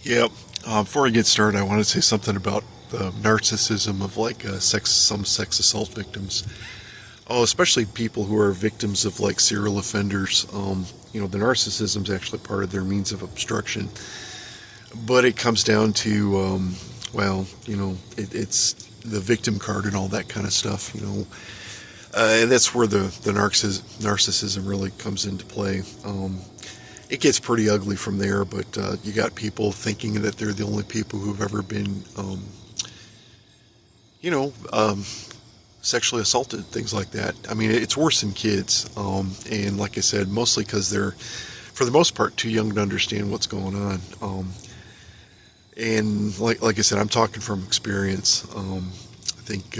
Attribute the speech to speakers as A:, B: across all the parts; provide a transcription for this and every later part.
A: Yeah. Before I get started, I want to say something about the narcissism of some sex assault victims. Oh, especially people who are victims of like serial offenders. The narcissism is actually part of their means of obstruction, but it comes down to, it's the victim card and all that kind of stuff. And that's where the narcissism really comes into play. It gets pretty ugly from there, but you got people thinking that they're the only people who've ever been, sexually assaulted, things like that. I mean, it's worse in kids, and like I said, mostly because they're, for the most part, too young to understand what's going on. And like I said, I'm talking from experience. I think,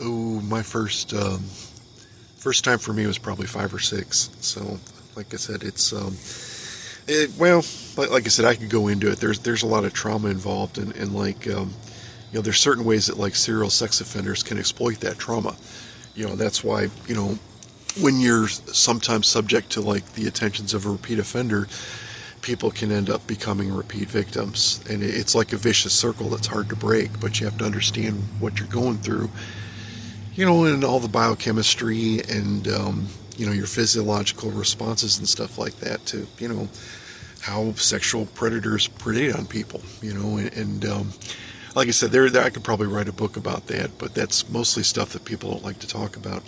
A: my first time for me was probably 5 or 6. So, like I said, it's like I said, I could go into it. There's a lot of trauma involved, and there's certain ways that like serial sex offenders can exploit that trauma. That's why, when you're sometimes subject to like the attentions of a repeat offender, people can end up becoming repeat victims. And it's like a vicious circle that's hard to break, but you have to understand what you're going through, and all the biochemistry and, your physiological responses and stuff like that to, how sexual predators predate on people, and like I said, there I could probably write a book about that, but that's mostly stuff that people don't like to talk about.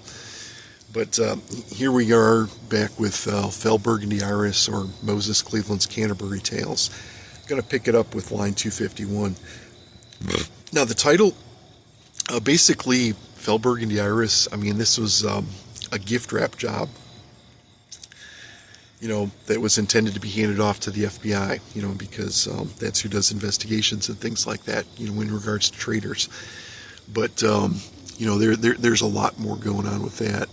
A: But here we are back with Fell Burgundy Iris, or Moses Cleaveland's Canterbury Tales. I'm going to pick it up with line 251. Now, the title, basically, Fell Burgundy Iris, I mean, this was a gift wrap job, that was intended to be handed off to the FBI, because that's who does investigations and things like that, in regards to traitors. But, there's a lot more going on with that.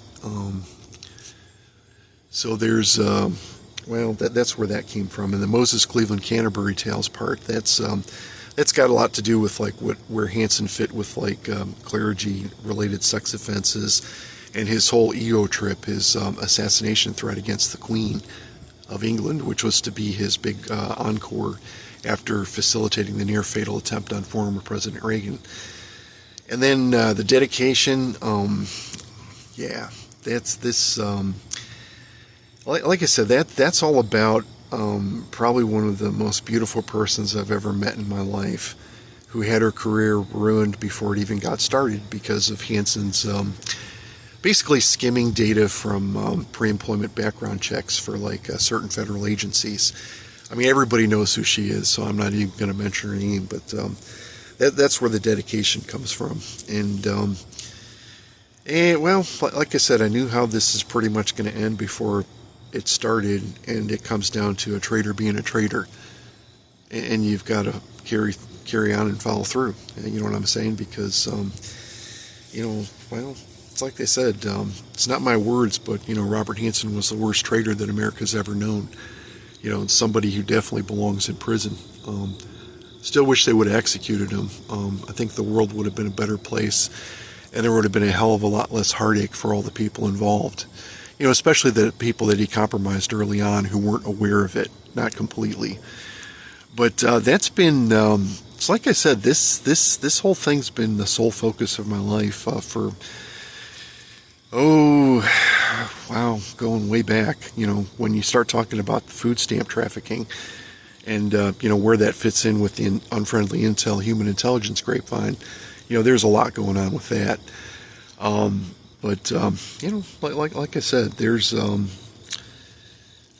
A: So there's, that's where that came from. And the Moses Cleveland Canterbury Tales part, that's got a lot to do with like where Hansen fit with like clergy-related sex offenses, and his whole ego trip, his assassination threat against the Queen of England, which was to be his big encore after facilitating the near-fatal attempt on former President Reagan. And then the dedication, that's this, like I said, that's all about probably one of the most beautiful persons I've ever met in my life, who had her career ruined before it even got started because of Hansen's basically skimming data from pre-employment background checks for like certain federal agencies. I mean, everybody knows who she is, so I'm not even going to mention her name, but that's where the dedication comes from. And like I said, I knew how this is pretty much going to end before it started, and it comes down to a traitor being a traitor, and you've got to carry on and follow through. You know what I'm saying? Because it's like they said, it's not my words, but Robert Hansen was the worst traitor that America's ever known. It's somebody who definitely belongs in prison. Still wish they would have executed him. I think the world would have been a better place, and there would have been a hell of a lot less heartache for all the people involved. Especially the people that he compromised early on who weren't aware of it, not completely. But that's been, it's like I said, this whole thing's been the sole focus of my life for, going way back. When you start talking about food stamp trafficking and, where that fits in with the unfriendly intel, human intelligence grapevine, there's a lot going on with that. But like I said, there's,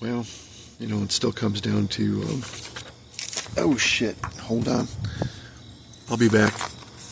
A: it still comes down to, oh shit, hold on. I'll be back.